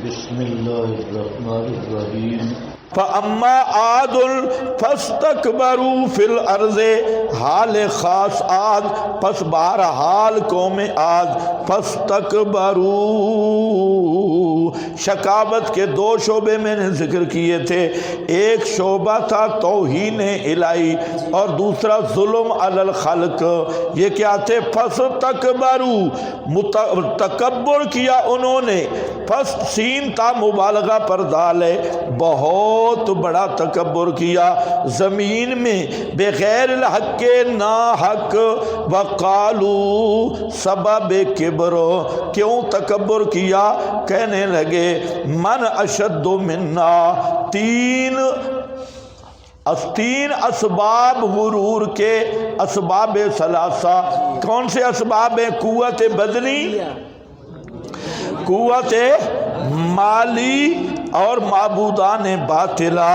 بسم اللہ الرحمن الرحیم فَأَمَّا عَادٌ فَاسْتَكْبَرُوا فِي الْأَرْضِ حال خاص عاد پس بہرحال قوم عاد فَاسْتَكْبَرُوا شکاوت کے دو شعبے میں نے ذکر کیے تھے، ایک شعبہ تھا توہین الہی اور دوسرا ظلم علی الخلق۔ یہ کیا تھے؟ فَاسْتَكْبَرُوا تکبر کیا انہوں نے، پس سین تا مبالغہ پر دال ہے، بہت بڑا تکبر کیا زمین میں بغیر الحق کے ناحق۔ وقالو سبب کبر، کیوں تکبر کیا؟ کہنے لگے من اشد منا، تین اسباب غرور کے اسباب ثلاثہ کون سے اسباب ہیں؟ قوت بدنی، قوت مالی اور معبودان باطلہ،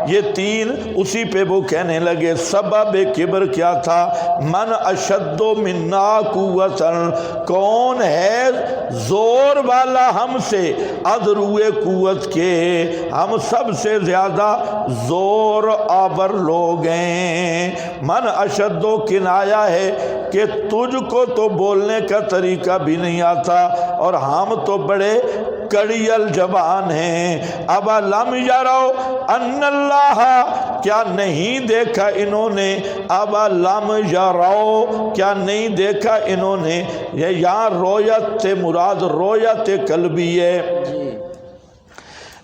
یہ تین۔ اسی پہ وہ کہنے لگے سبب کبر کیا تھا؟ من اشد منا قوتا، کون ہے زور والا ہم سے، ادروئے قوت کے، ہم سب سے زیادہ زور آور لوگ ہیں۔ من اشد کنایا ہے کہ تجھ کو تو بولنے کا طریقہ بھی نہیں آتا اور ہم تو بڑے کڑیل زبان ہیں۔ اب لم یرو ان اللہ، کیا نہیں دیکھا انہوں نے؟ اب لم یرو، کیا نہیں دیکھا انہوں نے؟ یہ یہاں رویت سے مراد رویت قلبی ہے،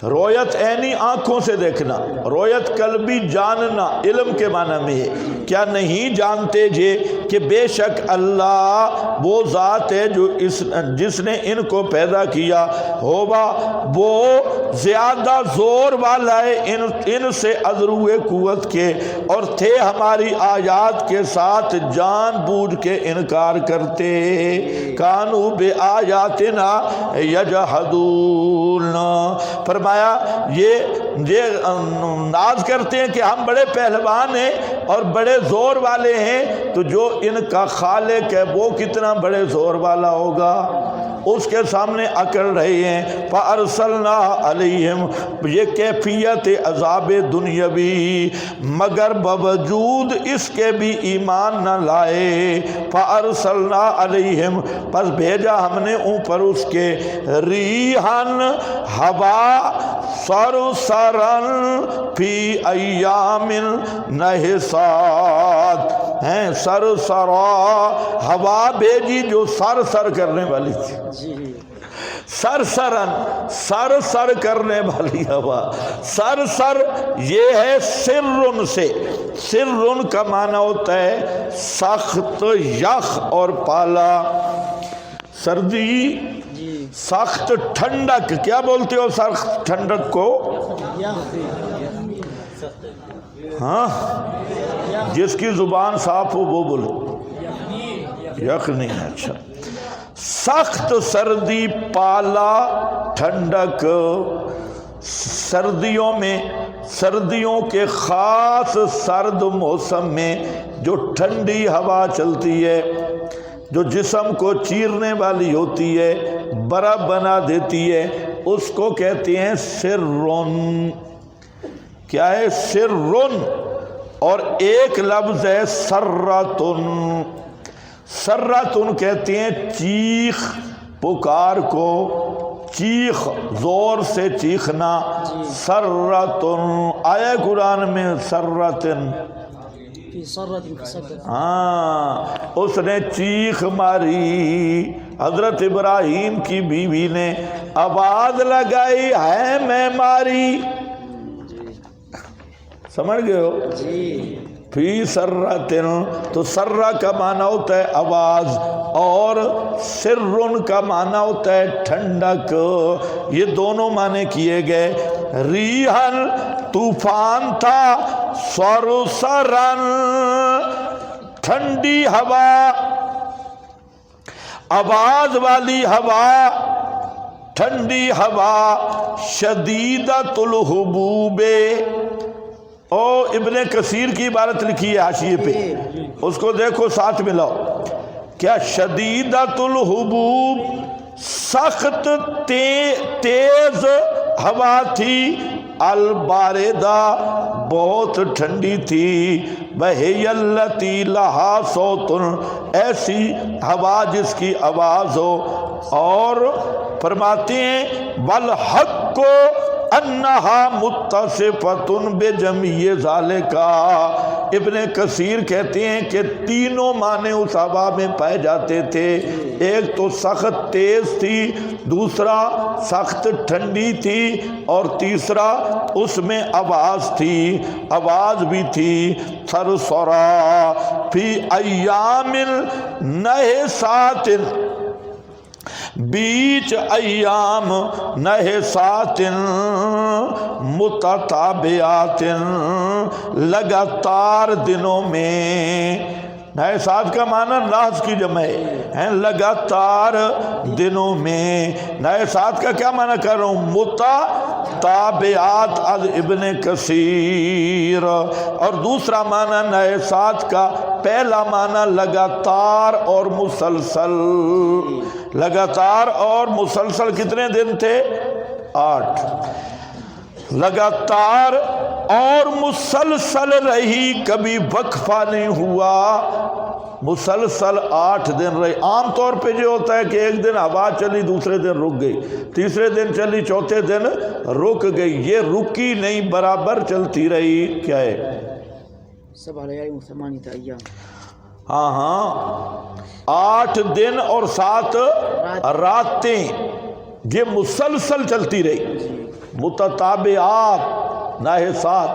رویت عینی آنکھوں سے دیکھنا، رویت قلبی جاننا علم کے معنی میں ہے۔ کیا نہیں جانتے کہ بے شک اللہ وہ ذات ہے جو جس نے ان کو پیدا کیا ہوگا، وہ زیادہ زور والا ہے ان سے ادروئے قوت کے، اور تھے ہماری آیات کے ساتھ جان بوجھ کے انکار کرتے۔ کانوا بآیاتنا یجحدون، فرمایا یہ ناز کرتے ہیں کہ ہم بڑے پہلوان ہیں اور بڑے زور والے ہیں، تو جو ان کا خالق ہے وہ کتنا بڑے زور والا ہوگا، اس کے سامنے اکڑ رہے ہیں۔ فَأَرْسَلْنَا عَلَيْهِمْ، یہ کیفیت عذاب دنیاوی، مگر باوجود اس کے بھی ایمان نہ لائے۔ فَأَرْسَلْنَا عَلَيْهِمْ، پس بھیجا ہم نے اوپر اس کے، ریحاً ہوا، سرسراً فی ایام نحسات، ہیں سرسرا ہوا بھیجی جو سر سر کرنے والی تھی، سرسرن سر سر کرنے والی ہوا۔ سر سر یہ ہے سرن سے، سرن کا معنی ہوتا ہے سخت، یخ اور پالا، سردی، سخت ٹھنڈک۔ کیا بولتے ہو سخت ٹھنڈک کو؟ ہاں، جس کی زبان صاف ہو وہ بولے، یخ نہیں ہے۔ اچھا، سخت سردی، پالا، ٹھنڈک۔ سردیوں میں، سردیوں کے خاص سرد موسم میں جو ٹھنڈی ہوا چلتی ہے، جو جسم کو چیرنے والی ہوتی ہے، برف بنا دیتی ہے، اس کو کہتے ہیں سرن۔ کیا ہے؟ سرن۔ اور ایک لفظ ہے سرتن، سرتن کہتے ہیں چیخ، پکار کو، چیخ، زور سے چیخنا، سرتن۔ آیا قرآن میں سرتن، ہاں، اس نے چیخ ماری۔ حضرت ابراہیم کی بیوی نے آواز لگائی، ہے میں ماری، سمجھ گئے ہو؟ فی سرتن، تو سرہ کا معنی ہوتا ہے آواز، اور سرن کا معنی ہوتا ہے ٹھنڈک۔ یہ دونوں معنی کیے گئے۔ ریحاً طوفان تھا، سرسراً ٹھنڈی ہوا، آواز والی ہوا، ٹھنڈی ہوا، شدیدۃ الحبوب۔ او ابن کثیر کی عبارت لکھی ہے حاشیے پہ، اس کو دیکھو ساتھ ملاؤ۔ کیا شدیدۃ الحبوب سخت تیز ہوا تھی، الباردہ بہت ٹھنڈی تھی، وہی التی لہا صوتن ایسی ہوا جس کی آواز ہو، اور فرماتے ہیں والحق کو انہا متصفۃ بجمیع ذالک۔ ابن کثیر کہتے ہیں کہ تینوں معنی اس ہوا میں پائے جاتے تھے، ایک تو سخت تیز تھی، دوسرا سخت ٹھنڈی تھی، اور تیسرا اس میں آواز تھی، آواز بھی تھی۔ سرسرا فی ایام نحسات، بیچ ایام نحسات متتابعات، لگاتار دنوں میں، نحسات کا معنی نحس کی جمع ہے، لگاتار دنوں میں۔ نحسات کا کیا معنی کر رہا ہوں؟ متتابعات از ابن کثیر۔ اور دوسرا معنی نحسات کا، پہلا معنی لگاتار اور مسلسل، لگاتار اور مسلسل کتنے دن تھے؟ 8۔ لگاتار اور مسلسل رہی، کبھی وقفہ نہیں ہوا، مسلسل 8 دن رہی۔ عام طور پہ جو ہوتا ہے کہ ایک دن ہوا چلی، دوسرے دن رک گئی، تیسرے دن چلی، چوتھے دن رک گئی، یہ رکی نہیں، برابر چلتی رہی۔ کیا ہے؟ سب علیہ ثمانیۃ ایام، ہاں 8 دن اور 7 راتیں، یہ مسلسل چلتی رہی، متتابعات نحسات۔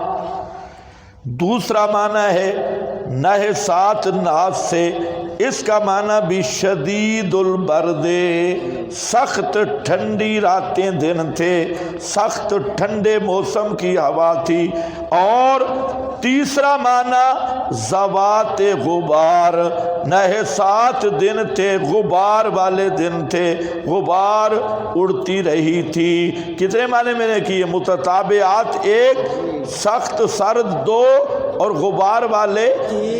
دوسرا معنی ہے نحسات ناس سے، اس کا معنی بھی شدید البرد، سخت ٹھنڈی راتیں دن تھے، سخت ٹھنڈے موسم کی ہوا تھی۔ اور تیسرا معنی ذوات غبار، نحسات دن تھے، غبار والے دن تھے، غبار اڑتی رہی تھی۔ کتنے معنی میں نے کیے؟ متتابعات 1، سخت سرد 2، اور غبار والے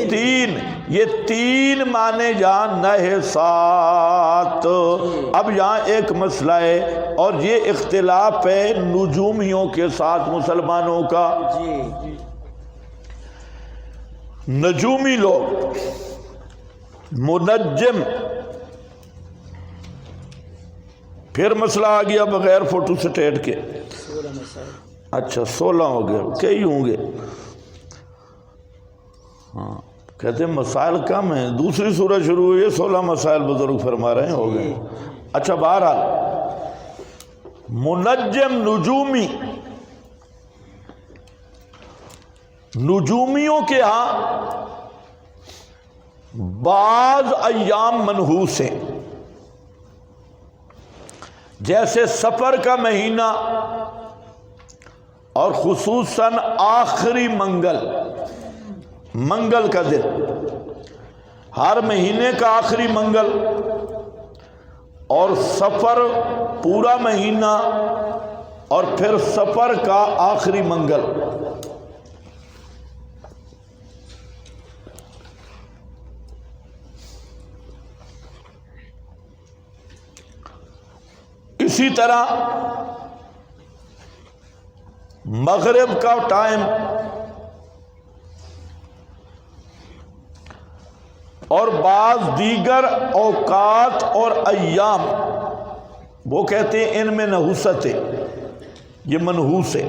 3۔ یہ 3 معنی یہاں نحسات۔ اب یہاں ایک مسئلہ ہے، اور یہ اختلاف ہے نجومیوں کے ساتھ مسلمانوں کا۔ نجومی لوگ، منجم، پھر مسئلہ آ گیا بغیر فوٹو سٹیٹ کے۔ اچھا 16 ہو گئے، کئی ہوں گے؟ ہاں کہتے ہیں مسائل کم ہیں، دوسری سورہ شروع ہوئی ہے، 16 مسائل بزرگ فرما رہے ہیں، ہو گئے۔ اچھا بہرحال منجم، نجومی، نجومیوں کے ہاں بعض ایام منحوس ہیں، جیسے سفر کا مہینہ، اور خصوصاً آخری منگل کا دن، ہر مہینے کا آخری منگل، اور سفر پورا مہینہ، اور پھر سفر کا آخری منگل۔ اسی طرح مغرب کا ٹائم اور بعض دیگر اوقات اور ایام، وہ کہتے ہیں ان میں نحوست ہے، یہ منحوس ہے۔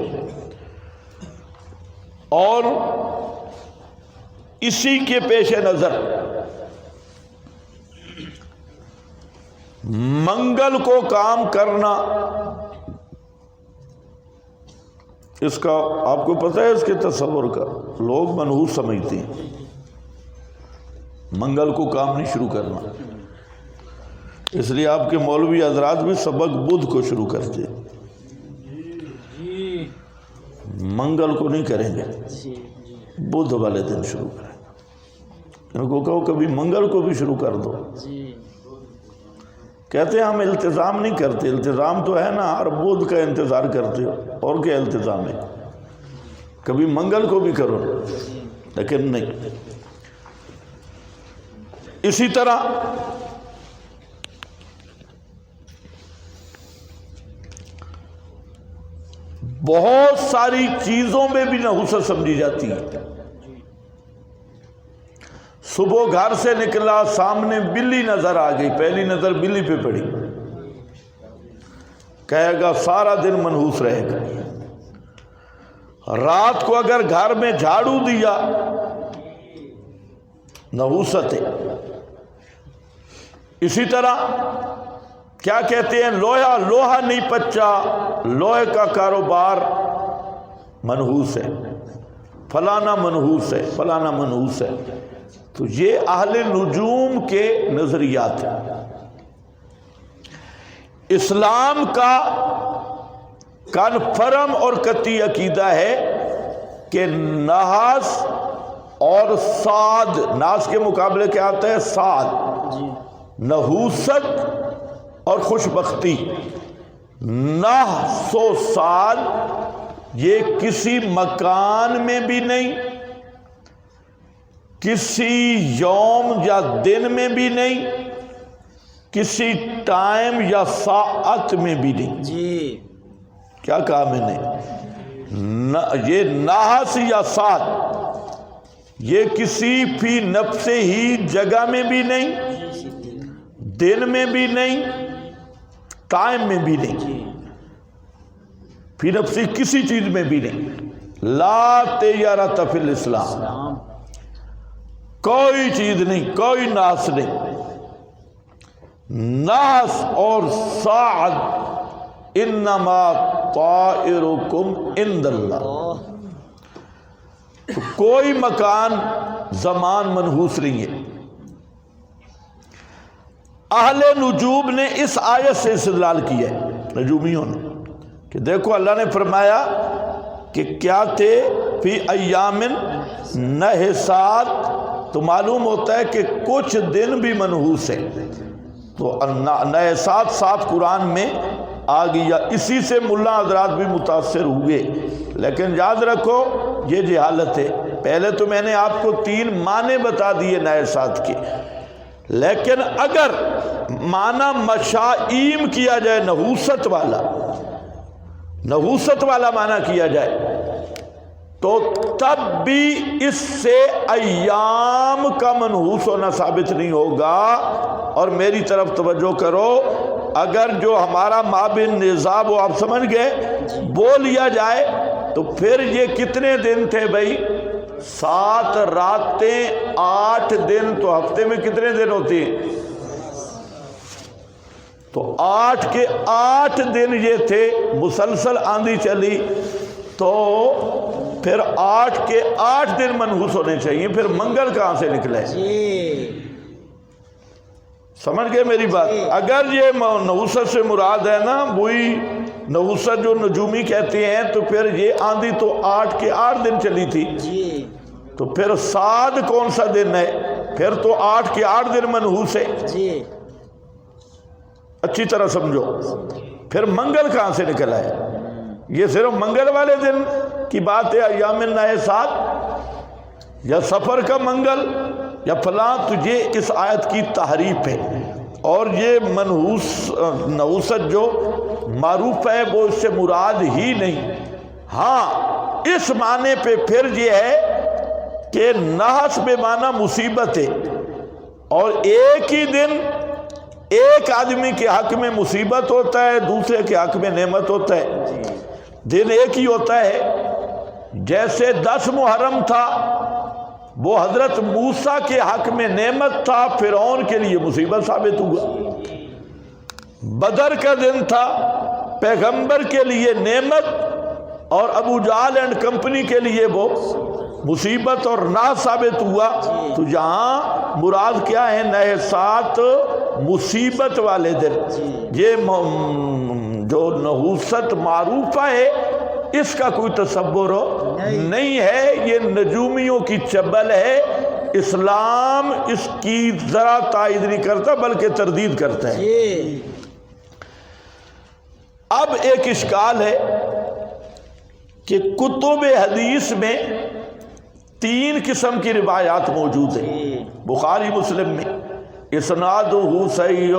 اور اسی کے پیش نظر منگل کو کام کرنا، اس کا آپ کو پتہ ہے، اس کے تصور کا لوگ منحوس سمجھتے ہیں، منگل کو کام نہیں شروع کرنا۔ اس لیے آپ کے مولوی حضرات بھی سبق بدھ کو شروع کرتے ہیں، منگل کو نہیں کریں گے، بدھ والے دن شروع کریں گے۔ ان کو کہو کبھی منگل کو بھی شروع کر دو۔ کہتے ہیں ہم التزام نہیں کرتے، التزام تو ہے نا، ہر بدھ کا انتظار کرتے ہو، اور کیا التزام ہے؟ کبھی منگل کو بھی کرو، لیکن نہیں۔ اسی طرح بہت ساری چیزوں میں بھی نحوست سمجھی جاتی ہے. صبح گھر سے نکلا، سامنے بلی نظر آ گئی، پہلی نظر بلی پہ پڑی، کہے گا سارا دن منحوس رہے گا. رات کو اگر گھر میں جھاڑو دیا، نحوست ہے. اسی طرح کیا کہتے ہیں، لوہا نہیں پچا، لوہے کا کاروبار منحوس ہے، فلانا منحوس ہے، فلانا منحوس ہے. تو یہ اہل نجوم کے نظریات ہیں. اسلام کا کنفرم اور قطعی عقیدہ ہے کہ نحس اور صاد، ناس کے مقابلے کیا آتا ہے؟ صاد. نحوست اور خوش بختی، نحس و صاد یہ کسی مکان میں بھی نہیں، کسی یوم یا دن میں بھی نہیں، کسی ٹائم یا ساعت میں بھی نہیں. جی کیا کہا میں نے؟ یہ نحس یا صاد یہ کسی فی نفس ہی جگہ میں بھی نہیں، دن میں بھی نہیں، ٹائم میں بھی نہیں، فی نفسی کسی چیز میں بھی نہیں. لا تیارت فی الاسلام، کوئی چیز نہیں، کوئی نحس نہیں. نحس اور صاعد انما طائرکم عند اللہ، کوئی مکان زمان منحوس نہیں ہے. اہل نجوم نے اس آیت سے استدلال کیا ہے، نجومیوں نے، کہ دیکھو اللہ نے فرمایا کہ کیا تھے فی ایام نحسات، تو معلوم ہوتا ہے کہ کچھ دن بھی منحوس ہے. تو نحسات صاف قرآن میں آ گیا. اسی سے ملا حضرات بھی متاثر ہوئے. لیکن یاد رکھو یہ جہالت ہے. پہلے تو میں نے آپ کو 3 معنی بتا دیے نحسات کے، لیکن اگر معنی مشائم کیا جائے، نحوست والا معنی کیا جائے، تو تب بھی اس سے ایام کا منحوس ہونا ثابت نہیں ہوگا. اور میری طرف توجہ کرو، اگر جو ہمارا مابین نصاب ہو، آپ سمجھ گئے، بول لیا جائے تو پھر یہ کتنے دن تھے بھائی؟ 7 راتیں 8 دن. تو ہفتے میں کتنے دن ہوتی ہیں؟ تو 8 کے 8 دن یہ تھے. مسلسل آندھی چلی تو پھر 8 کے 8 دن منحوس ہونے چاہیے. پھر منگل کہاں سے نکلے؟ سمجھ گئے میری بات؟ اگر یہ نحوست سے مراد ہے نا وہی نحوست جو نجومی کہتے ہیں، تو پھر یہ آندھی تو 8 کے 8 دن چلی تھی. تو پھر صاد کون سا دن ہے؟ پھر تو 8 کے 8 دن منحوس ہے. اچھی طرح سمجھو. پھر منگل کہاں سے نکلا ہے؟ یہ صرف منگل والے دن کی بات ہے، ایام النحسات یا سفر کا منگل یا فلاں. تو یہ اس آیت کی تحریف ہے. اور یہ نحوست جو معروف ہے وہ اس سے مراد ہی نہیں. ہاں اس معنی پہ پھر یہ ہے کہ نحس بے معنی مصیبت ہے، اور ایک ہی دن ایک آدمی کے حق میں مصیبت ہوتا ہے، دوسرے کے حق میں نعمت ہوتا ہے. دن ایک ہی ہوتا ہے. جیسے 10 محرم تھا وہ حضرت موسیٰ کے حق میں نعمت تھا، فرعون کے لیے مصیبت ثابت ہوا. بدر کا دن تھا، پیغمبر کے لیے نعمت، اور ابو جہل اینڈ کمپنی کے لیے وہ مصیبت اور ناز ثابت ہوا. تو یہاں مراد کیا ہے؟ نحسات مصیبت والے دن. یہ جو نحوست معروف ہے اس کا کوئی تصور نہیں ہے، یہ نجومیوں کی چبل ہے. اسلام اس کی ذرا تائید نہیں کرتا بلکہ تردید کرتا ہے. اب ایک اشکال ہے کہ کتب حدیث میں 3 قسم کی روایات موجود ہیں. بخاری مسلم میں اسنادہ صحیح،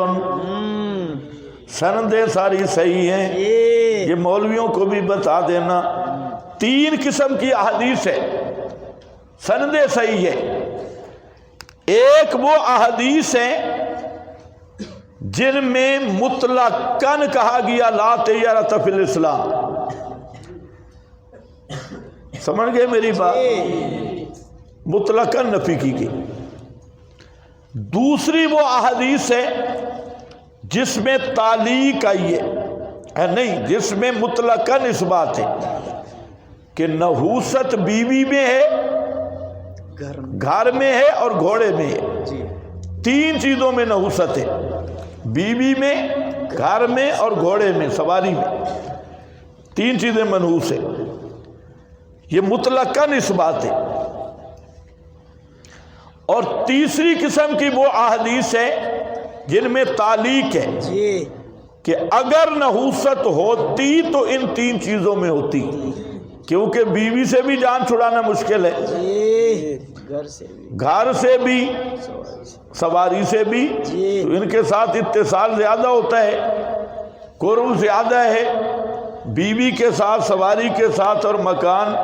سندیں ساری صحیح ہیں. یہ مولویوں کو بھی بتا دینا. 3 قسم کی احادیث ہے، سند صحیح ہے. ایک وہ احادیث ہیں جن میں مطلقاً کہا گیا لا طیرۃ فی الاسلام. سمجھ گئے میری بات؟ مطلقاً نفی کی گئی. دوسری وہ احادیث ہے جس میں تعلیق آئی ہے، نہیں، جس میں مطلقاً اس بات ہے کہ نحوست بیوی میں ہے، گھر میں ہے اور گھوڑے میں ہے. 3 چیزوں میں نحوست ہے، بیوی میں، گھر میں اور گھوڑے میں، سواری میں. 3 چیزیں منحوس ہے. یہ مطلقاً اس بات ہے. اور تیسری قسم کی وہ احادیث ہے جن میں تعلیق ہے کہ اگر نحوست ہوتی تو ان 3 چیزوں میں ہوتی، کیونکہ بیوی سے بھی جان چھڑانا مشکل ہے، گھر سے بھی، سواری سے بھی، تو ان کے ساتھ اتصال زیادہ ہوتا ہے، قرب زیادہ ہے، بیوی کے ساتھ، سواری کے ساتھ اور مکان.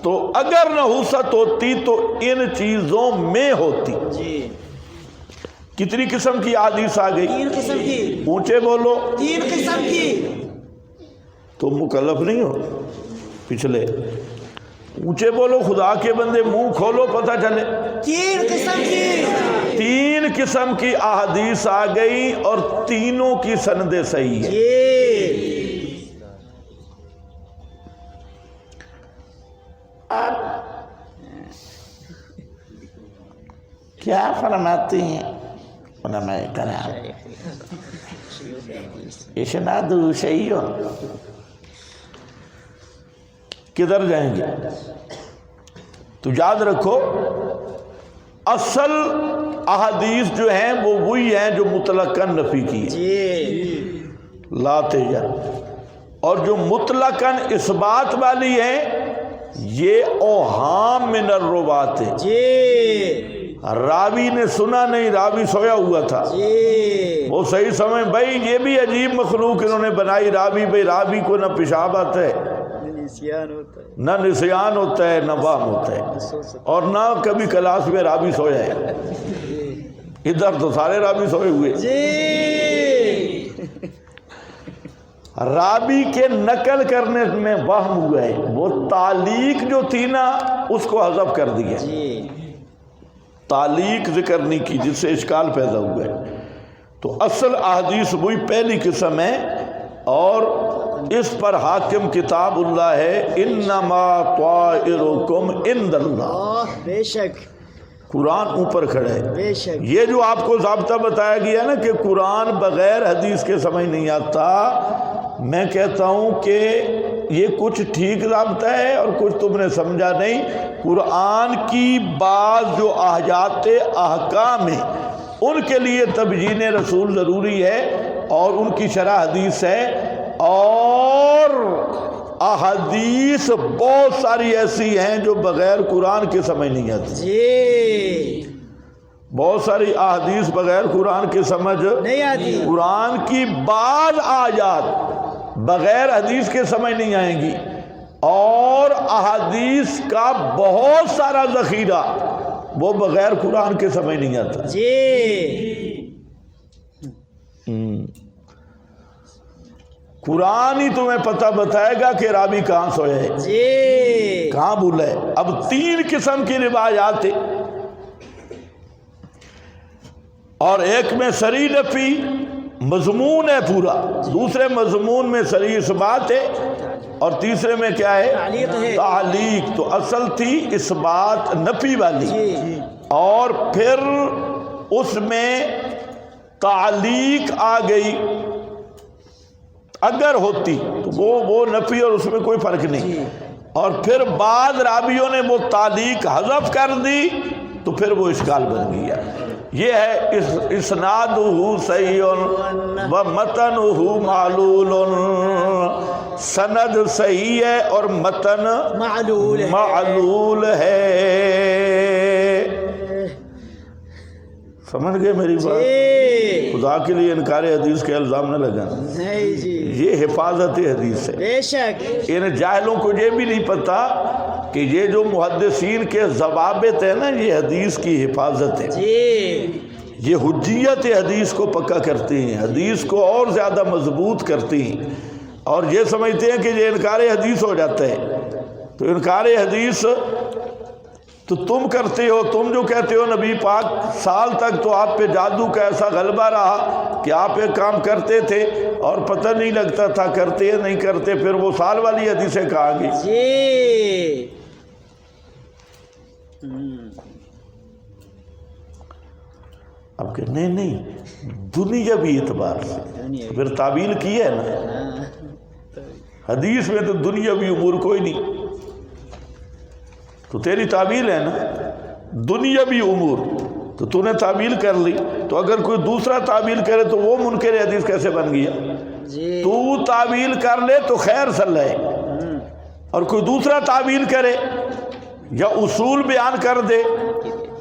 تو اگر نحوست ہوتی تو ان چیزوں میں ہوتی. کتنی قسم کی احادیث آ گئی؟ 3 قسم کی. اونچے بولو. 3 قسم کی. تم مکلف نہیں ہو پچھلے. اونچے بولو، خدا کے بندے منہ کھولو پتہ چلے. 3 قسم کی. 3 قسم کی احادیث آ گئی اور تینوں کی سند صحیح ہے. کیا فرماتے ہیں علماء کرام؟ اسناد صحیح. کدھر جائیں گے؟ تو یاد رکھو اصل احادیث جو ہیں وہ وہی ہیں جو مطلقاً نفی کی ہے، لا تیجر. اور جو مطلقاً اثبات والی ہیں یہ اوہام من الروات ہے. راوی نے سنا نہیں، راوی سویا ہوا تھا، وہ صحیح سمجھ بھائی یہ بھی عجیب مخلوق انہوں نے بنائی راوی. بھائی راوی کو نہ پیشاب آتا ہے، نہ نسیان ہوتا ہے، نہ وہم ہوتا ہے، اور نہ کبھی کلاس میں راوی سویا ہے. ادھر تو سارے راوی سوئے ہوئے. راوی کے نقل کرنے میں وہم ہوا ہے، وہ تعلیق جو تھی نا اس کو حذف کر دیا. تعلیق ذکر نہیں کی جس سے اشکال پیدا ہوا ہے. تو اصل احادیث وہی پہلی قسم ہے اور اس پر حاکم کتاب اللہ ہے. انما طائرکم عند اللہ. بے شک قرآن اوپر کھڑا ہے. بے شک یہ جو آپ کو ضابطہ بتایا گیا نا کہ قرآن بغیر حدیث کے سمجھ نہیں آتا، میں کہتا ہوں کہ یہ کچھ ٹھیک ضابطہ ہے اور کچھ تم نے سمجھا نہیں. قرآن کی بعض جو آیات احکام ہیں ان کے لیے تبیین رسول ضروری ہے اور ان کی شرح حدیث ہے. اور احادیث بہت ساری ایسی ہیں جو بغیر قرآن کے سمجھ نہیں آتی. بہت ساری احادیث بغیر قرآن کے سمجھ نہیں آتی. قرآن کی بعض آیات بغیر حدیث کے سمجھ نہیں آئیں گی اور احادیث کا بہت سارا ذخیرہ وہ بغیر قرآن کے سمجھ نہیں آتا. قرآن ہی تمہیں پتہ بتائے گا کہ راوی کہاں سویا ہے، کہاں بھولا ہے. اب 3 قسم کی روایات ہیں اور ایک میں صریح نفی مضمون ہے پورا، دوسرے مضمون میں صریح اثبات ہے اور تیسرے میں کیا ہے؟ تعلیق. تو اصل تھی اثبات نفی والی اور پھر اس میں تعلیق آ گئی. اگر ہوتی تو وہ نفی اور اس میں کوئی فرق نہیں، اور پھر بعد راویوں نے وہ تعلیق حذف کر دی تو پھر وہ اشکال بن گیا. یہ ہے اسنادہ صحیح و متنہ معلول. سند صحیح ہے اور متن معلول ہے. سمجھ گئے میری بات؟ جی خدا کے لیے انکار حدیث کے الزام نہ لگانا، نہیں جی یہ حفاظت حدیث ہے۔ بے شک ان جاہلوں کو یہ بھی نہیں پتا کہ یہ جو محدثین کے ضوابط ہیں نا، یہ حدیث کی حفاظت ہے، جی یہ حجیت حدیث کو پکا کرتی ہیں، حدیث کو اور زیادہ مضبوط کرتی ہیں، اور یہ سمجھتے ہیں کہ یہ انکار حدیث ہو جاتا ہے۔ تو انکار حدیث تو تم کرتے ہو، تم جو کہتے ہو نبی پاک سال تک تو آپ پہ جادو کا ایسا غلبہ رہا کہ آپ ایک کام کرتے تھے اور پتہ نہیں لگتا تھا کرتے یا نہیں کرتے، پھر وہ سال والی حدیثیں کہاں گئی؟ جی اب کہ نہیں دنیاوی اعتبار سے پھر تعویل کی ہے نا، حدیث میں تو دنیاوی امور کوئی نہیں، تو تیری تعویل ہے نا دنیاوی امور، تو تو نے تعویل کر لی، تو اگر کوئی دوسرا تعویل کرے تو وہ منکر حدیث کیسے بن گیا؟ جی تو تعویل کر لے تو خیر صلی ہے، اور کوئی دوسرا تعویل کرے یا اصول بیان کر دے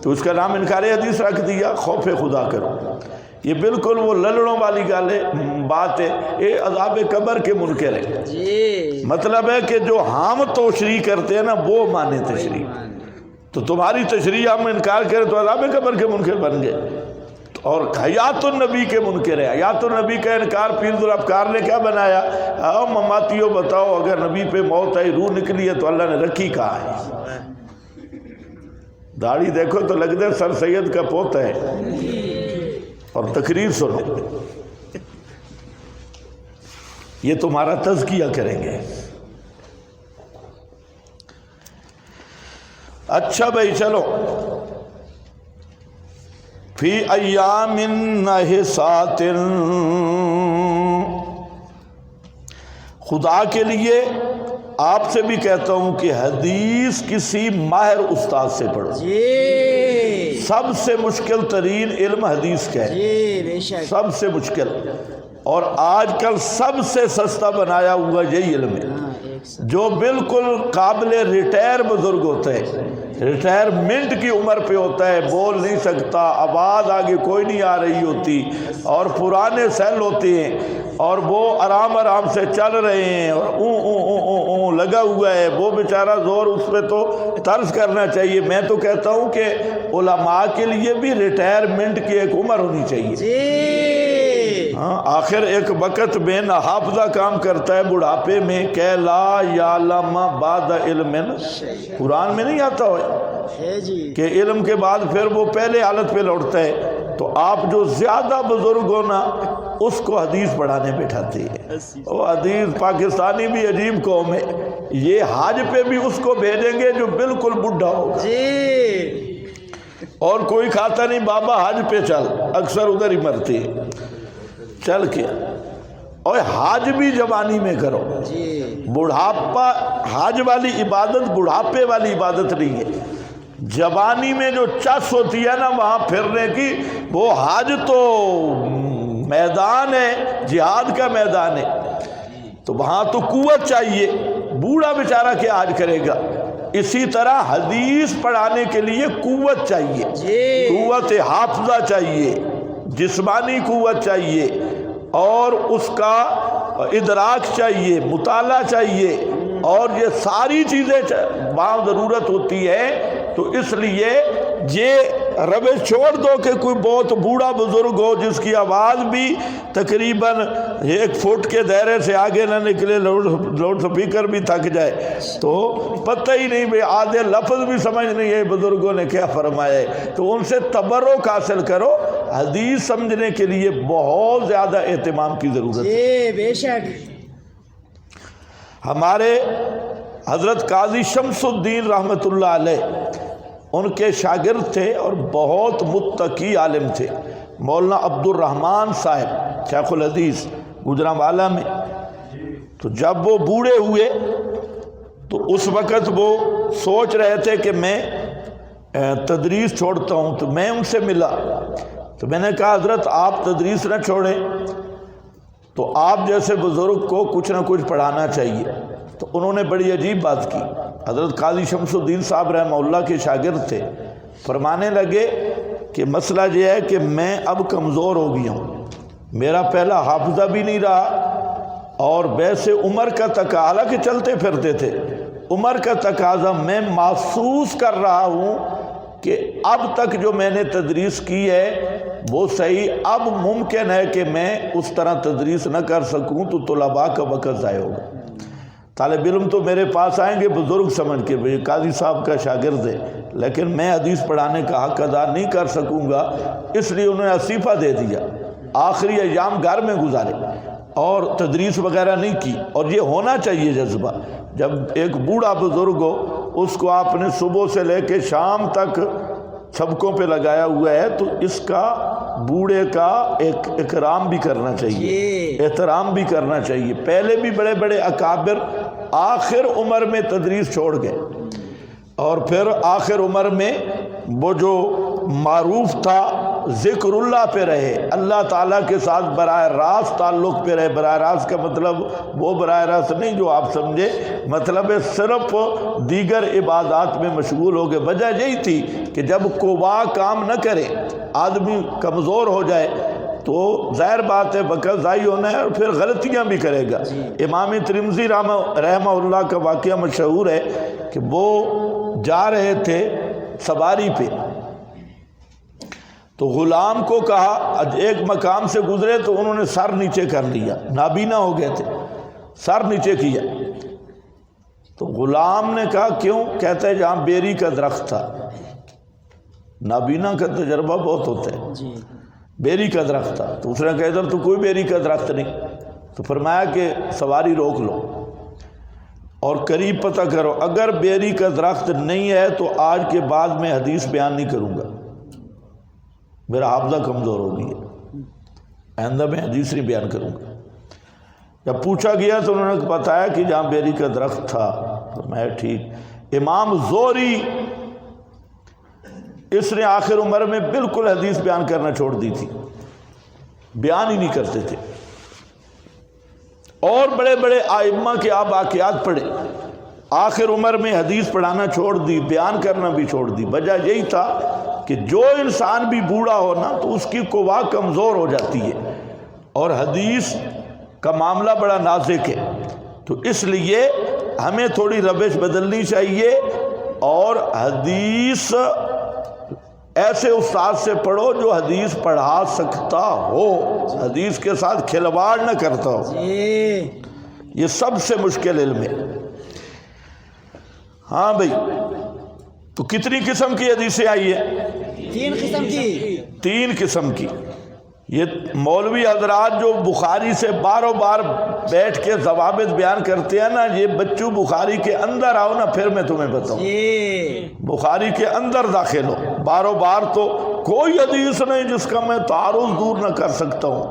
تو اس کا نام انکار حدیث رکھ دیا۔ خوف خدا کرو، یہ بالکل وہ للڑوں والی بات ہے، یہ عذاب قبر کے منکر ہے۔ جی مطلب ہے کہ جو ہم توشریح کرتے ہیں نا وہ مانے تشریح، تو تمہاری تشریح ہم انکار کریں تو عذاب قبر کے منکر بن گئے، اور حیات النبی کے منکر ہے۔ حیات النبی کا انکار پیر ذوالافکار نے کیا بنایا؟ آؤ مماتیو بتاؤ اگر نبی پہ موت آئی روح نکلی ہے تو اللہ نے رکھی کہاں ہے؟ داڑھی دیکھو تو لگتا ہے سر سید کا پوتا ہے، اور تقریر سنو، یہ تمہارا تزکیہ کریں گے۔ اچھا بھائی چلو، فی ایام نحسات، خدا کے لیے آپ سے بھی کہتا ہوں کہ حدیث کسی ماہر استاد سے پڑھو۔ جی سب سے مشکل ترین علم حدیث کا ہے، جی بے شک سب سے مشکل، اور آج کل سب سے سستا بنایا ہوا یہی علم ہے، جو بالکل قابل ریٹائر بزرگ ہوتا ہے، ریٹائرمنٹ کی عمر پہ ہوتا ہے، بول نہیں سکتا، آواز آگے کوئی نہیں آ رہی ہوتی، اور پرانے سیل ہوتے ہیں اور وہ آرام آرام سے چل رہے ہیں اور اون لگا ہوا ہے، وہ بیچارہ زور اس پہ تو طرز کرنا چاہیے۔ میں تو کہتا ہوں کہ علماء کے لیے بھی ریٹائرمنٹ کی ایک عمر ہونی چاہیے۔ جی ہاں، آخر ایک وقت میں ناحافظہ کام کرتا ہے بڑھاپے میں، کہ لا یعلم بعد علم، قرآن میں نہیں آتا ہے جی کہ علم کے بعد پھر وہ پہلے حالت پہ لوٹتا ہے۔ تو آپ جو زیادہ بزرگ ہو نا اس کو حدیث پڑھانے بیٹھاتے ہیں۔ وہ حدیث پاکستانی بھی عجیب قوم ہے، یہ حج پہ بھی اس کو بھیجیں گے جو بالکل بڈھا ہوگا، جی اور کوئی کھاتا نہیں بابا حج پہ چل، اکثر ادھر ہی مرتے ہیں چل کے، اور حج بھی جوانی میں کرو۔ جی بڑھاپا، حج والی عبادت بڑھاپے والی عبادت نہیں ہے، جوانی میں جو چس ہوتی ہے نا وہاں پھرنے کی، وہ حج تو میدان ہے، جہاد کا میدان ہے، تو وہاں تو قوت چاہیے، بوڑھا بیچارہ کیا حج کرے گا۔ اسی طرح حدیث پڑھانے کے لیے قوت چاہیے، قوت حافظہ چاہیے، جسمانی قوت چاہیے، اور اس کا ادراک چاہیے، مطالعہ چاہیے، اور یہ ساری چیزیں بعض ضرورت ہوتی ہے۔ تو اس لیے یہ روش چھوڑ دو کہ کوئی بہت بوڑھا بزرگ ہو جس کی آواز بھی تقریباً 1 فٹ کے دائرے سے آگے نہ نکلے، لاؤڈ سپیکر بھی تھک جائے تو پتہ ہی نہیں بھئی آدھے لفظ بھی سمجھ نہیں ہے بزرگوں نے کیا فرمایا ہے، تو ان سے تبرک حاصل کرو۔ حدیث سمجھنے کے لیے بہت زیادہ اہتمام کی ضرورت ہے۔ جی بے شک ہمارے حضرت قاضی شمس الدین رحمۃ اللہ علیہ ان کے شاگرد تھے اور بہت متقی عالم تھے، مولانا عبد الرحمن صاحب شیخ الحدیث گجرانوالہ میں۔ تو جب وہ بوڑھے ہوئے تو اس وقت وہ سوچ رہے تھے کہ میں تدریس چھوڑتا ہوں، تو میں ان سے ملا تو میں نے کہا حضرت آپ تدریس نہ چھوڑیں، تو آپ جیسے بزرگ کو کچھ نہ کچھ پڑھانا چاہیے۔ تو انہوں نے بڑی عجیب بات کی، حضرت قاضی شمس الدین صاحب رحمہ اللہ کے شاگرد تھے، فرمانے لگے کہ مسئلہ یہ ہے کہ میں اب کمزور ہو گیا ہوں، میرا پہلا حافظہ بھی نہیں رہا، اور ویسے عمر کا تقاضا کہ چلتے پھرتے تھے، عمر کا تقاضا میں محسوس کر رہا ہوں کہ اب تک جو میں نے تدریس کی ہے وہ صحیح، اب ممکن ہے کہ میں اس طرح تدریس نہ کر سکوں تو طلباء کا وقت ضائع ہوگا۔ طالب علم تو میرے پاس آئیں گے بزرگ سمجھ کے، بھئی قاضی صاحب کا شاگرد ہے، لیکن میں حدیث پڑھانے کا حق ادا نہیں کر سکوں گا، اس لیے انہوں نے استعفیٰ دے دیا، آخری ایام گھر میں گزارے اور تدریس وغیرہ نہیں کی۔ اور یہ ہونا چاہیے جذبہ، جب ایک بوڑھا بزرگ ہو اس کو آپ نے صبح سے لے کے شام تک سبقوں پہ لگایا ہوا ہے تو اس کا بوڑھے کا ایک اکرام بھی کرنا چاہیے، احترام بھی کرنا چاہیے۔ پہلے بھی بڑے بڑے اکابر آخر عمر میں تدریس چھوڑ گئے، اور پھر آخر عمر میں وہ جو معروف تھا ذکر اللہ پہ رہے، اللہ تعالیٰ کے ساتھ براہ راست تعلق پہ رہے۔ براہ راست کا مطلب وہ براہ راست نہیں جو آپ سمجھے، مطلب صرف دیگر عبادات میں مشغول ہو گئے۔ وجہ یہی تھی کہ جب قوا کام نہ کرے، آدمی کمزور ہو جائے تو ظاہر بات ہے وقت ضائع ہونا ہے اور پھر غلطیاں بھی کرے گا۔ امام ترمذی رحمہ اللہ کا واقعہ مشہور ہے کہ وہ جا رہے تھے سواری پہ، تو غلام کو کہا، ایک مقام سے گزرے تو انہوں نے سر نیچے کر لیا، نابینا ہو گئے تھے، سر نیچے کیا، تو غلام نے کہا کیوں؟ کہتا ہے جہاں بیری کا درخت تھا، نابینا کا تجربہ بہت ہوتا ہے، بیری کا درخت تھا، تو اس نے کہا ادھر تو کوئی بیری کا درخت نہیں، تو فرمایا کہ سواری روک لو اور قریب پتہ کرو، اگر بیری کا درخت نہیں ہے تو آج کے بعد میں حدیث بیان نہیں کروں گا، میرا حافظہ کمزور ہو گئی ہے، آئندہ میں حدیث نہیں بیان کروں گا۔ جب پوچھا گیا تو انہوں نے بتایا کہ جہاں بیری کا درخت تھا، تو میں ٹھیک۔ امام زہری اس نے آخر عمر میں بالکل حدیث بیان کرنا چھوڑ دی تھی، بیان ہی نہیں کرتے تھے، اور بڑے بڑے ائمہ کے آپ واقعات پڑھے، آخر عمر میں حدیث پڑھانا چھوڑ دی، بیان کرنا بھی چھوڑ دی۔ وجہ یہی تھا کہ جو انسان بھی بوڑھا ہونا تو اس کی قوا کمزور ہو جاتی ہے، اور حدیث کا معاملہ بڑا نازک ہے، تو اس لیے ہمیں تھوڑی روش بدلنی چاہیے، اور حدیث ایسے استاد سے پڑھو جو حدیث پڑھا سکتا ہو، حدیث کے ساتھ کھلواڑ نہ کرتا ہو، یہ سب سے مشکل علم ہے۔ ہاں بھائی، تو کتنی قسم کی حدیثیں آئی ہے؟ 3 قسم کی، 3 قسم کی۔ یہ مولوی حضرات جو بخاری سے باروں بار بیٹھ کے ضوابط بیان کرتے ہیں نا، یہ بچوں بخاری کے اندر آؤ نا، پھر میں تمہیں بتاؤں، بخاری کے اندر داخل ہو، باروں بار تو کوئی حدیث نہیں جس کا میں تعارض دور نہ کر سکتا ہوں،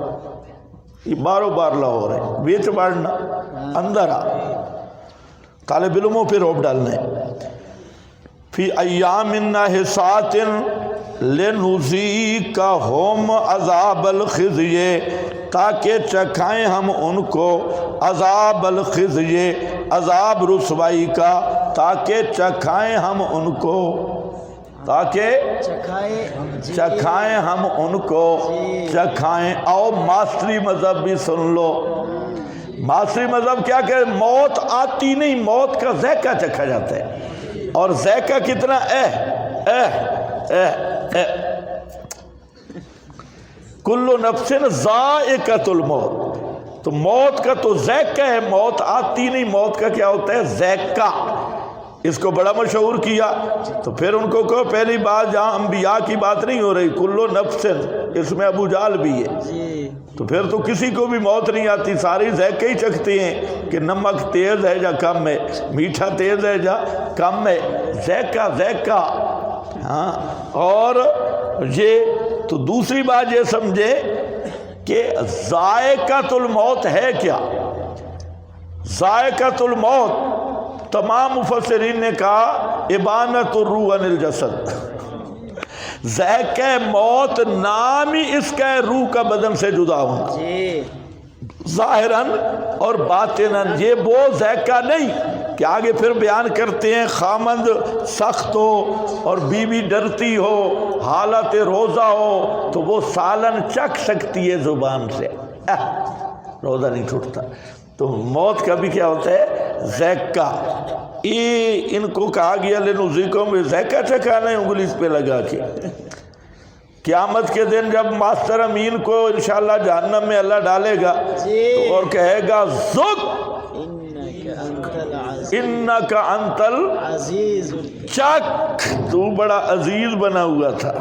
یہ باروں بار لاہور ہے، بیچ بڑھنا، اندر آ، طالب علموں پہ روب ڈالنا ہے۔ فی ایام ناحسات لنذیقہم عذاب الخزی، تاکہ چکھائیں ہم ان کو عذاب الخزی، عذاب رسوائی کا، تاکہ چکھائیں ہم ان کو، تاکہ چکھائیں ہم ان کو، چکھائیں۔ او ماسٹری مذہب بھی سن لو، ماسٹری مذہب کیا کہ موت آتی نہیں، موت کا ذائقہ چکھا جاتا ہے، اور ذائقہ کتنا کل نفس ذائقۃ الموت، تو موت کا تو ذائقہ ہے، موت آتی نہیں، موت کا کیا ہوتا ہے؟ ذائقہ۔ اس کو بڑا مشہور کیا، تو پھر ان کو کہو پہلی بات جہاں انبیاء کی بات نہیں ہو رہی، کل نفس، اس میں ابو جہل بھی ہے، تو پھر تو کسی کو بھی موت نہیں آتی، ساری ذائقے ہی چکھتے ہیں کہ نمک تیز ہے یا کم ہے، میٹھا تیز ہے یا کم ہے، ذائقہ ذائقہ۔ ہاں، اور یہ تو دوسری بات یہ سمجھے کہ ذائقۃ الموت ہے کیا؟ ذائقۃ الموت تمام مفسرین نے کہا ابانۃ الروح عن الجسد، ذائقہ موت نام ہی اس کا روح کا بدن سے جدا ہونا، ظاہراً اور باطناً۔ یہ وہ ذائقہ نہیں کہ آگے پھر بیان کرتے ہیں خامند سخت ہو اور بیوی ڈرتی ہو، حالت روزہ ہو تو وہ سالن چکھ سکتی ہے زبان سے، روزہ نہیں چھوٹتا۔ تو موت کا بھی کیا ہوتا ہے؟ ذائقہ۔ یہ ان کو کہا گیا لنذیقہم، ذائقہ چکھانا ہے انگلی اس پہ لگا کے۔ قیامت کے دن جب ماسٹر امین کو انشاءاللہ جہنم میں اللہ ڈالے گا تو اور کہے گا ذق انک انت عزیز، چک، تو بڑا عزیز بنا ہوا تھا،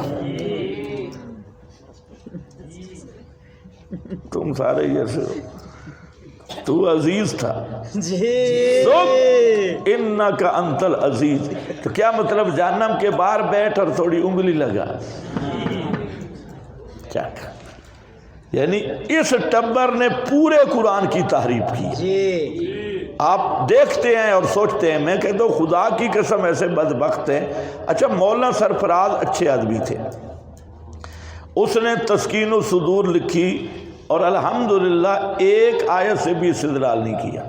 تم سارے جیسے ہو، تو عزیز تھا، جی ذق انک انت العزیز۔ تو کیا مطلب؟ جہنم کے باہر بیٹھ اور تھوڑی انگلی لگا، چک۔ یعنی اس ٹبر نے پورے قرآن کی تعریف کی۔ جی آپ دیکھتے ہیں اور سوچتے ہیں، میں کہتا ہوں خدا کی قسم ایسے بدبخت ہیں۔ اچھا مولانا سرفراز اچھے آدمی تھے، اس نے تسکین الصدور لکھی اور الحمدللہ ایک آیت سے بھی استدلال نہیں کیا۔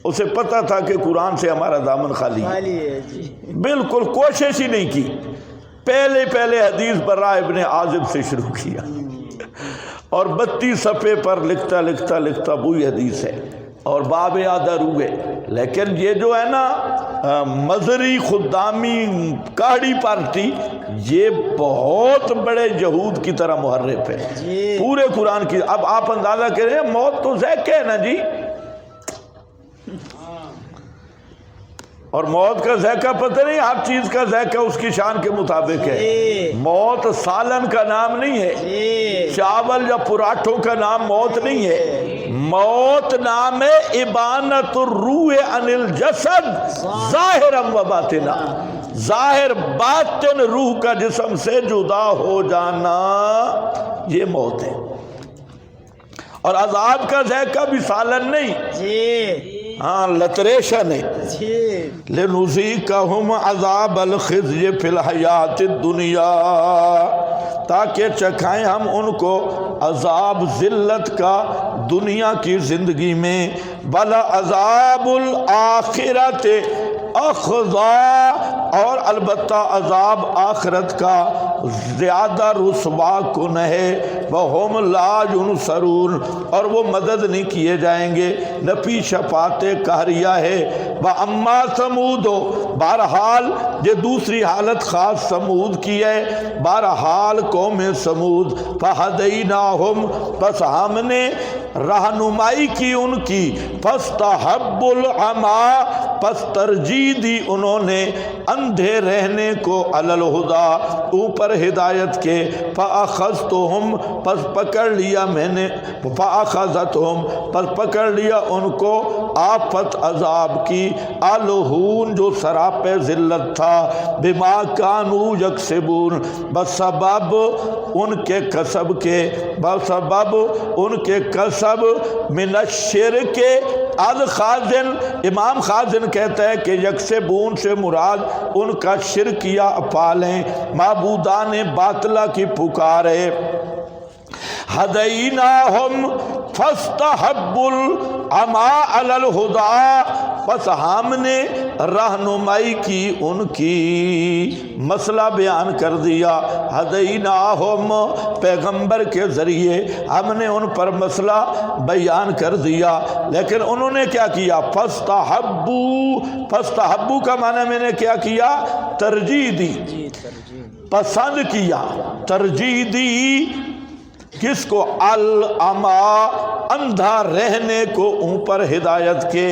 اسے پتہ تھا کہ قرآن سے ہمارا دامن خالی ہے، خالی ہے جی، بالکل کوشش ہی نہیں کی۔ پہلے حدیث برا ابن عازب سے شروع کیا اور 32 صفحے پر لکھتا وہی حدیث ہے اور باب آدھر ہوئے۔ لیکن یہ جو ہے نا مذہبی خدامی کاڑی پارٹی، یہ بہت بڑے یہود کی طرح محرف ہے جی۔ پورے قرآن کی۔ اب آپ اندازہ کریں، موت تو ذائقہ ہے نا جی، اور موت کا ذائقہ پتہ نہیں، ہر چیز کا ذائقہ اس کی شان کے مطابق ہے۔ موت سالن کا نام نہیں ہے، چاول یا پراٹھوں کا نام موت نہیں ہے، موت نام ہے ابانت الروح عن الجسد ظاہرا و باطنا، ظاہر باطن روح کا جسم سے جدا ہو جانا، یہ موت ہے۔ اور عذاب کا ذائقہ بھی سالن نہیں جی ہاں لتریشن ہے۔ جی لنذیقہم عذاب الخزی فی الحیات الدنیا، تاکہ چکھائیں ہم ان کو عذاب ذلت کا دنیا کی زندگی میں، بلا عذاب الآخرت اخزا، اور البتہ عذاب آخرت کا زیادہ رسوا کن ہے، وہم لا ینصرون، اور وہ مدد نہیں کیے جائیں گے، نفی شفاعت قہریہ ہے۔ وَأَمَّا ثَمُودُ، بہرحال یہ دوسری حالت خاص سمود کی ہے، بہرحال قوم سمود، فَهَدَيْنَاهُمْ، پس ہم نے رہنمائی کی ان کی، فَاسْتَحَبُّ الْعَمَىٰ، پس ترجیح دی انہوں نے اندھے رہنے کو علی الہدیٰ، اوپر ہدایت کے، فَأَخَذْتُهُمْ، پس پکڑ لیا میں نے، فَأَخَذَتْهُمْ، پس پکڑ لیا ان کو آفت عذاب کی، الہون جو سراپے ذلت تھا، بما کانوا یکسبون، بسبب ان کے کسب کے، بسبب ان کے کسب، من الشرک الخازن، امام خازن کہتا ہے کہ یکسبون سے مراد ان کا شرکیہ افعال ہیں، معبودان باطلہ کی پکار ہے۔ ہدیناہم فاستحبوا العمى علی الہدیٰ، پس ہم نے رہنمائی کی ان کی، مسئلہ بیان کر دیا، ہدیناہم، پیغمبر کے ذریعے ہم نے ان پر مسئلہ بیان کر دیا، لیکن انہوں نے کیا کیا؟ فاستحبوا کا معنی میں نے کیا کیا؟ ترجیح دی، پسند کیا، ترجیح دی کس کو؟ العمى، اندھا رہنے کو اوپر ہدایت کے،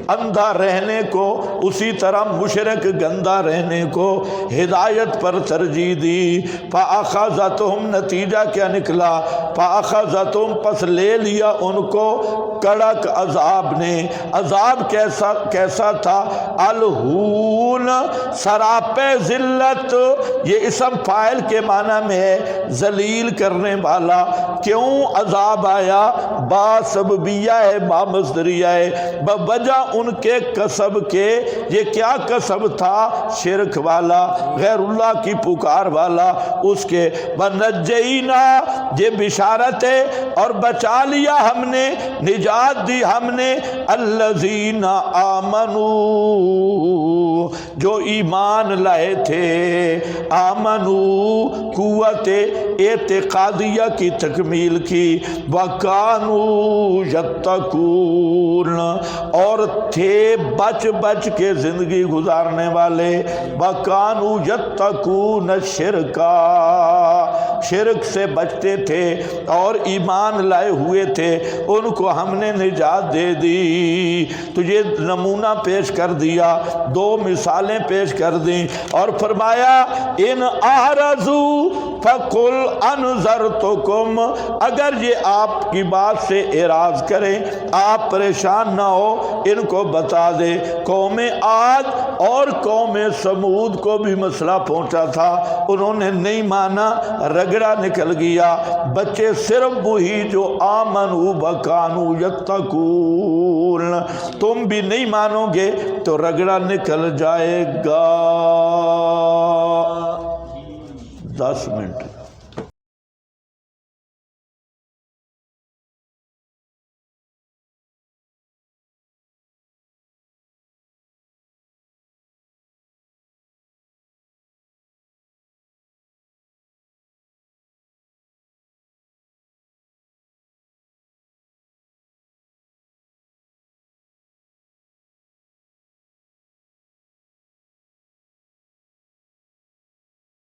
اندھا رہنے کو، اسی طرح مشرک گندا رہنے کو ہدایت پر ترجیح دی۔ فَأَخَذَتْهُمْ، نتیجہ کیا نکلا؟ فَأَخَذَتْهُمْ، پس لے لیا ان کو کڑک عذاب نے۔ عذاب کیسا تھا؟ الہون، سراپے ذلت، یہ اسم فاعل کے معنی میں ہے، ذلیل کرنے والا۔ کیوں عذاب آیا؟ با سببیہ ہے، با مصدریہ ہے، بوجہ ان کے کسب کے۔ یہ کیا کسب تھا؟ شرک والا، غیر اللہ کی پکار والا، اس کے بنجینا، یہ بشارت ہے، اور بچا لیا ہم نے، نجات دی ہم نے، الذین آمنو، جو ایمان لائے تھے، آمنو قوت اعتقادیہ کی تکمیل کی، وکانو یتقون، اور تھے بچ بچ کے زندگی گزارنے والے، وکانو یتقون شرکا، شرک سے بچتے تھے اور ایمان لائے ہوئے تھے، ان کو ہم نے نجات دے دی۔ تو یہ نمونہ پیش کر دیا، دو مثالیں پیش کر دیں، اور فرمایا ان اعرضوا فقل انذرتکم، اگر یہ آپ کی بات سے اعراض کریں، آپ پریشان نہ ہو، ان کو بتا دے، قوم عاد اور قوم سمود کو بھی مسئلہ پہنچا تھا، انہوں نے نہیں مانا، رگڑا نکل گیا، بچے صرف وہی جو آمنوا وکانوا یتقون۔ تم بھی نہیں مانو گے تو رگڑا نکل جائے گا۔ 10 منٹ